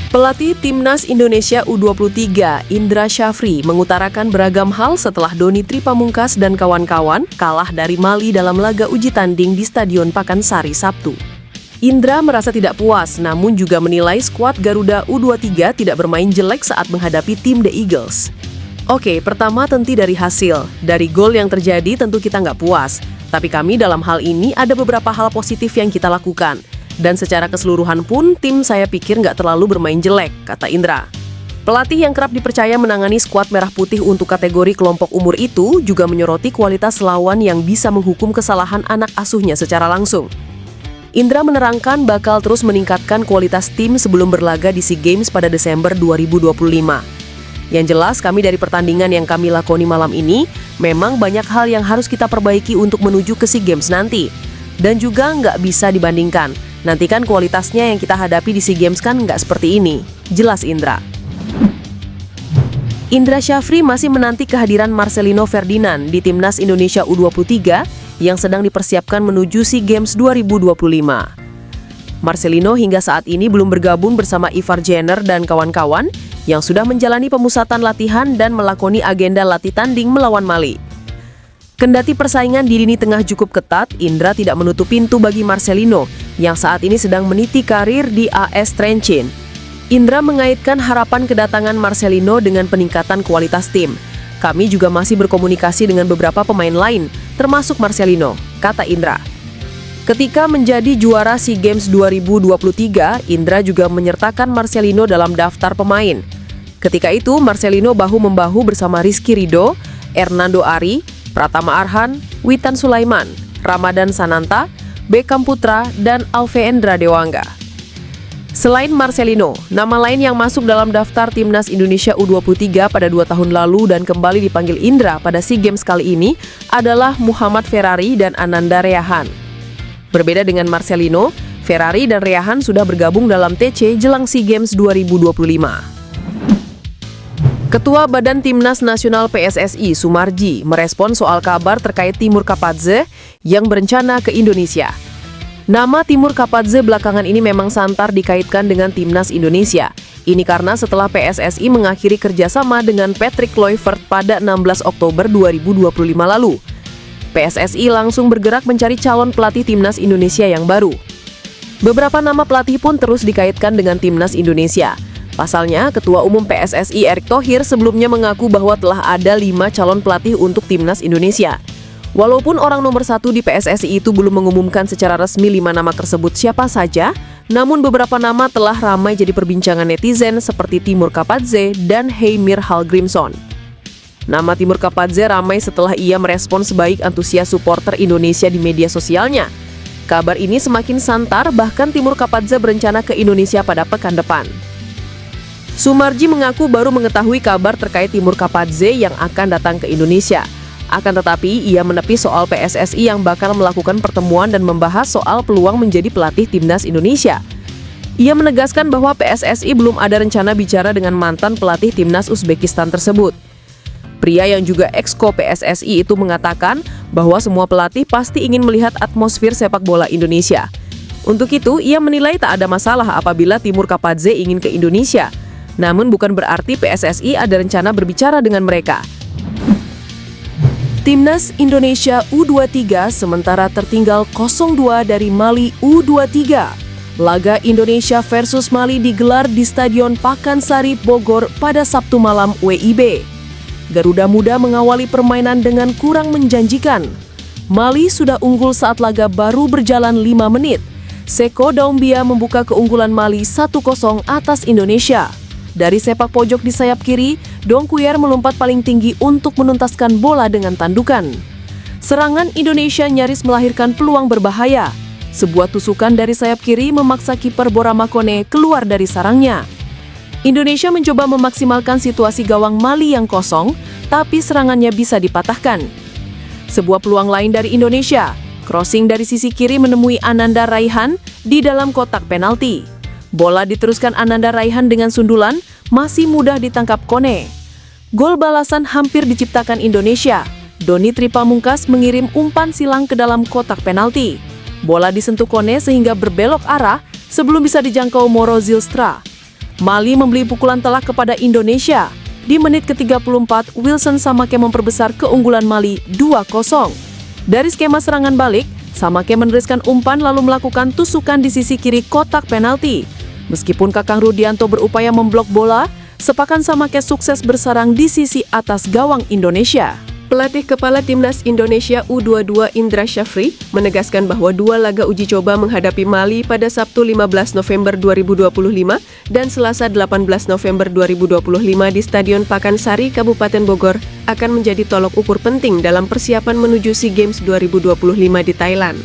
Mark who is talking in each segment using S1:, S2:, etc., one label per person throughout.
S1: Pelatih Timnas Indonesia U23, Indra Syafri, mengutarakan beragam hal setelah Doni Tripamungkas dan kawan-kawan kalah dari Mali dalam laga uji tanding di Stadion Pakansari Sabtu. Indra merasa tidak puas, namun juga menilai skuad Garuda U23 tidak bermain jelek saat menghadapi tim The Eagles. Oke, pertama tentu dari hasil. Dari gol yang terjadi tentu kita nggak puas. Tapi kami dalam hal ini ada beberapa hal positif yang kita lakukan. Dan secara keseluruhan pun, tim saya pikir nggak terlalu bermain jelek, kata Indra. Pelatih yang kerap dipercaya menangani skuad merah putih untuk kategori kelompok umur itu juga menyoroti kualitas lawan yang bisa menghukum kesalahan anak asuhnya secara langsung. Indra menerangkan bakal terus meningkatkan kualitas tim sebelum berlaga di SEA Games pada Desember 2025. Yang jelas, kami dari pertandingan yang kami lakoni malam ini, memang banyak hal yang harus kita perbaiki untuk menuju ke SEA Games nanti. Dan juga nggak bisa dibandingkan. Nanti kan kualitasnya yang kita hadapi di SEA Games kan nggak seperti ini, jelas Indra. Indra Syafri masih menanti kehadiran Marcelino Ferdinand di Timnas Indonesia U23 yang sedang dipersiapkan menuju SEA Games 2025. Marcelino hingga saat ini belum bergabung bersama Ivar Jenner dan kawan-kawan yang sudah menjalani pemusatan latihan dan melakoni agenda latih tanding melawan Mali. Kendati persaingan di lini tengah cukup ketat, Indra tidak menutup pintu bagi Marcelino yang saat ini sedang meniti karir di AS Trencin. Indra mengaitkan harapan kedatangan Marcelino dengan peningkatan kualitas tim. Kami juga masih berkomunikasi dengan beberapa pemain lain, termasuk Marcelino, kata Indra. Ketika menjadi juara SEA Games 2023, Indra juga menyertakan Marcelino dalam daftar pemain. Ketika itu, Marcelino bahu-membahu bersama Rizky Ridho, Hernando Ari, Pratama Arhan, Witan Sulaiman, Ramadan Sananta, Beckham Putra, dan Alvendra Dewangga. Selain Marcelino, nama lain yang masuk dalam daftar Timnas Indonesia U23 pada 2 tahun lalu dan kembali dipanggil Indra pada SEA Games kali ini adalah Muhammad Ferrari dan Ananda Reahan. Berbeda dengan Marcelino, Ferrari dan Reahan sudah bergabung dalam TC jelang SEA Games 2025. Ketua Badan Timnas Nasional PSSI, Sumarji, merespon soal kabar terkait Timur Kapadze yang berencana ke Indonesia. Nama Timur Kapadze belakangan ini memang santar dikaitkan dengan Timnas Indonesia. Ini karena setelah PSSI mengakhiri kerjasama dengan Patrick Kluivert pada 16 Oktober 2025 lalu. PSSI langsung bergerak mencari calon pelatih Timnas Indonesia yang baru. Beberapa nama pelatih pun terus dikaitkan dengan Timnas Indonesia. Pasalnya, Ketua Umum PSSI Erick Thohir sebelumnya mengaku bahwa telah ada 5 calon pelatih untuk Timnas Indonesia. Walaupun orang nomor 1 di PSSI itu belum mengumumkan secara resmi 5 nama tersebut siapa saja, namun beberapa nama telah ramai jadi perbincangan netizen seperti Timur Kapadze dan Heimir Hallgrímsson. Nama Timur Kapadze ramai setelah ia merespon sebaik antusias supporter Indonesia di media sosialnya. Kabar ini semakin santar, bahkan Timur Kapadze berencana ke Indonesia pada pekan depan. Sumarji mengaku baru mengetahui kabar terkait Timur Kapadze yang akan datang ke Indonesia. Akan tetapi, ia menepi soal PSSI yang bakal melakukan pertemuan dan membahas soal peluang menjadi pelatih Timnas Indonesia. Ia menegaskan bahwa PSSI belum ada rencana bicara dengan mantan pelatih Timnas Uzbekistan tersebut. Pria yang juga ex-ko PSSI itu mengatakan bahwa semua pelatih pasti ingin melihat atmosfer sepak bola Indonesia. Untuk itu, ia menilai tak ada masalah apabila Timur Kapadze ingin ke Indonesia. Namun bukan berarti PSSI ada rencana berbicara dengan mereka. Timnas Indonesia U23 sementara tertinggal 0-2 dari Mali U23. Laga Indonesia versus Mali digelar di Stadion Pakansari Bogor pada Sabtu malam WIB. Garuda Muda mengawali permainan dengan kurang menjanjikan. Mali sudah unggul saat laga baru berjalan 5 menit. Seko Doumbia membuka keunggulan Mali 1-0 atas Indonesia. Dari sepak pojok di sayap kiri, Dongkuyer melompat paling tinggi untuk menuntaskan bola dengan tandukan. Serangan Indonesia nyaris melahirkan peluang berbahaya. Sebuah tusukan dari sayap kiri memaksa kiper Bora Makone keluar dari sarangnya. Indonesia mencoba memaksimalkan situasi gawang Mali yang kosong, tapi serangannya bisa dipatahkan. Sebuah peluang lain dari Indonesia, crossing dari sisi kiri menemui Ananda Raihan di dalam kotak penalti. Bola diteruskan Ananda Raihan dengan sundulan, masih mudah ditangkap Kone. Gol balasan hampir diciptakan Indonesia. Doni Tripamungkas mengirim umpan silang ke dalam kotak penalti. Bola disentuh Kone sehingga berbelok arah sebelum bisa dijangkau Moro Zylstra. Mali membeli pukulan telak kepada Indonesia. Di menit ke-34, Wilson Samake memperbesar keunggulan Mali 2-0. Dari skema serangan balik, Samake meneruskan umpan lalu melakukan tusukan di sisi kiri kotak penalti. Meskipun Kakang Rudianto berupaya memblok bola, sepakan Samake sukses bersarang di sisi atas gawang Indonesia. Pelatih kepala Timnas Indonesia U22 Indra Syafri menegaskan bahwa dua laga uji coba menghadapi Mali pada Sabtu 15 November 2025 dan Selasa 18 November 2025 di Stadion Pakansari, Kabupaten Bogor akan menjadi tolok ukur penting dalam persiapan menuju SEA Games 2025 di Thailand.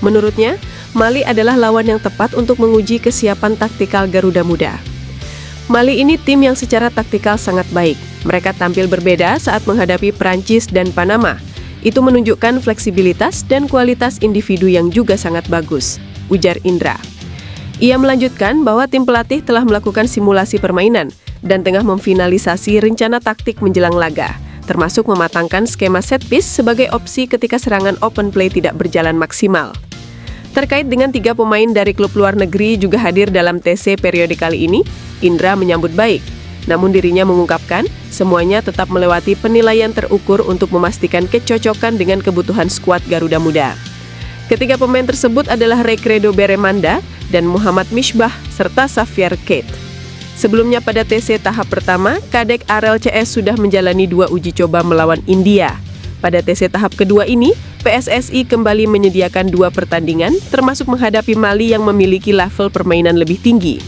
S1: Menurutnya, Mali adalah lawan yang tepat untuk menguji kesiapan taktikal Garuda Muda. Mali ini tim yang secara taktikal sangat baik. Mereka tampil berbeda saat menghadapi Prancis dan Panama. Itu menunjukkan fleksibilitas dan kualitas individu yang juga sangat bagus, ujar Indra. Ia melanjutkan bahwa tim pelatih telah melakukan simulasi permainan dan tengah memfinalisasi rencana taktik menjelang laga, termasuk mematangkan skema set piece sebagai opsi ketika serangan open play tidak berjalan maksimal. Terkait dengan 3 pemain dari klub luar negeri juga hadir dalam TC periode kali ini, Indra menyambut baik. Namun dirinya mengungkapkan, semuanya tetap melewati penilaian terukur untuk memastikan kecocokan dengan kebutuhan skuad Garuda Muda. Ketiga pemain tersebut adalah Rekredo Beremanda dan Muhammad Misbah serta Xavier Kate. Sebelumnya pada TC tahap pertama, Kadek RLCS sudah menjalani 2 uji coba melawan India. Pada TC tahap kedua ini, PSSI kembali menyediakan 2 pertandingan, termasuk menghadapi Mali yang memiliki level permainan lebih tinggi.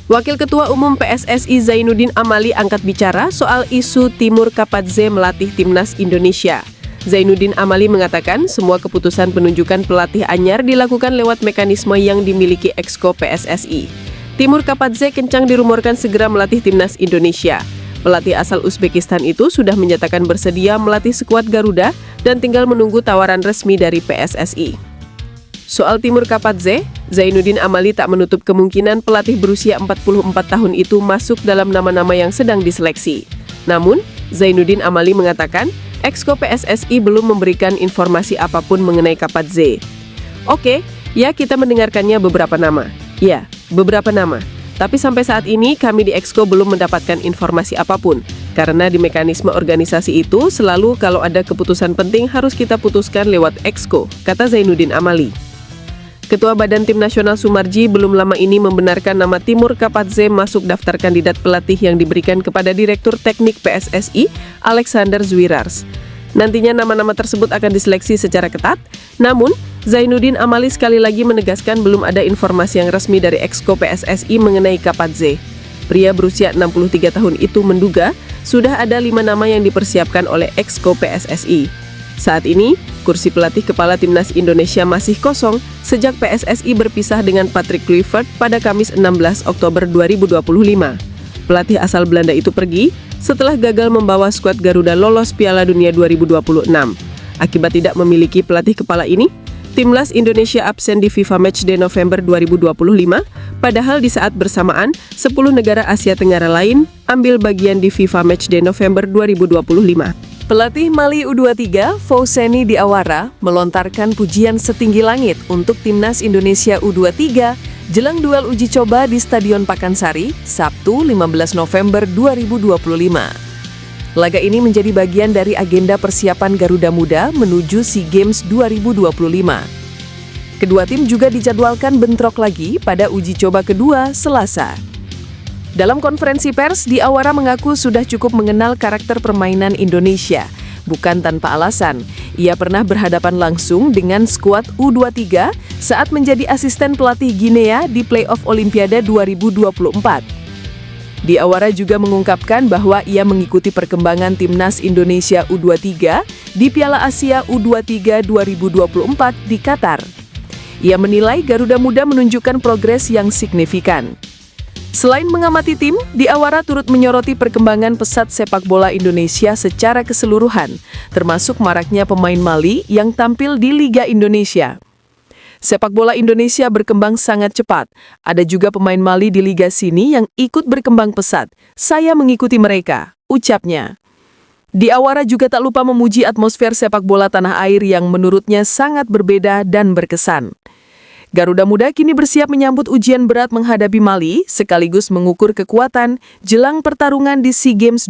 S1: Wakil Ketua Umum PSSI Zainuddin Amali angkat bicara soal isu Timur Kapadze melatih Timnas Indonesia. Zainuddin Amali mengatakan semua keputusan penunjukan pelatih anyar dilakukan lewat mekanisme yang dimiliki Exco PSSI. Timur Kapadze kencang dirumorkan segera melatih Timnas Indonesia. Pelatih asal Uzbekistan itu sudah menyatakan bersedia melatih skuad Garuda dan tinggal menunggu tawaran resmi dari PSSI. Soal Timur Kapadze, Zainuddin Amali tak menutup kemungkinan pelatih berusia 44 tahun itu masuk dalam nama-nama yang sedang diseleksi. Namun, Zainuddin Amali mengatakan, Exco PSSI belum memberikan informasi apapun mengenai Kapadze. Oke, ya kita mendengarkannya beberapa nama. Ya, beberapa nama. Tapi sampai saat ini kami di Exco belum mendapatkan informasi apapun. Karena di mekanisme organisasi itu selalu kalau ada keputusan penting harus kita putuskan lewat Exco, kata Zainuddin Amali. Ketua Badan Tim Nasional Sumarji belum lama ini membenarkan nama Timur Kapadze masuk daftar kandidat pelatih yang diberikan kepada Direktur Teknik PSSI, Alexander Zwirars. Nantinya nama-nama tersebut akan diseleksi secara ketat, namun Zainuddin Amali sekali lagi menegaskan belum ada informasi yang resmi dari Exco PSSI mengenai Kapadze. Pria berusia 63 tahun itu menduga sudah ada 5 nama yang dipersiapkan oleh Exco PSSI. Saat ini, kursi pelatih kepala Timnas Indonesia masih kosong sejak PSSI berpisah dengan Patrick Kluivert pada Kamis 16 Oktober 2025. Pelatih asal Belanda itu pergi setelah gagal membawa skuad Garuda lolos Piala Dunia 2026. Akibat tidak memiliki pelatih kepala ini, Timnas Indonesia absen di FIFA Matchday November 2025, padahal di saat bersamaan, 10 negara Asia Tenggara lain ambil bagian di FIFA Matchday November 2025. Pelatih Mali U23, Fousseni Diawara, melontarkan pujian setinggi langit untuk Timnas Indonesia U23 jelang duel uji coba di Stadion Pakansari, Sabtu 15 November 2025. Laga ini menjadi bagian dari agenda persiapan Garuda Muda menuju SEA Games 2025. Kedua tim juga dijadwalkan bentrok lagi pada uji coba kedua Selasa. Dalam konferensi pers, Diawara mengaku sudah cukup mengenal karakter permainan Indonesia. Bukan tanpa alasan, ia pernah berhadapan langsung dengan skuad U23 saat menjadi asisten pelatih Guinea di playoff Olimpiade 2024. Diawara juga mengungkapkan bahwa ia mengikuti perkembangan Timnas Indonesia U23 di Piala Asia U23 2024 di Qatar. Ia menilai Garuda Muda menunjukkan progres yang signifikan. Selain mengamati tim, Diawara turut menyoroti perkembangan pesat sepak bola Indonesia secara keseluruhan, termasuk maraknya pemain Mali yang tampil di Liga Indonesia. Sepak bola Indonesia berkembang sangat cepat. Ada juga pemain Mali di Liga sini yang ikut berkembang pesat. Saya mengikuti mereka, ucapnya. Diawara juga tak lupa memuji atmosfer sepak bola tanah air yang menurutnya sangat berbeda dan berkesan. Garuda Muda kini bersiap menyambut ujian berat menghadapi Mali, sekaligus mengukur kekuatan jelang pertarungan di SEA Games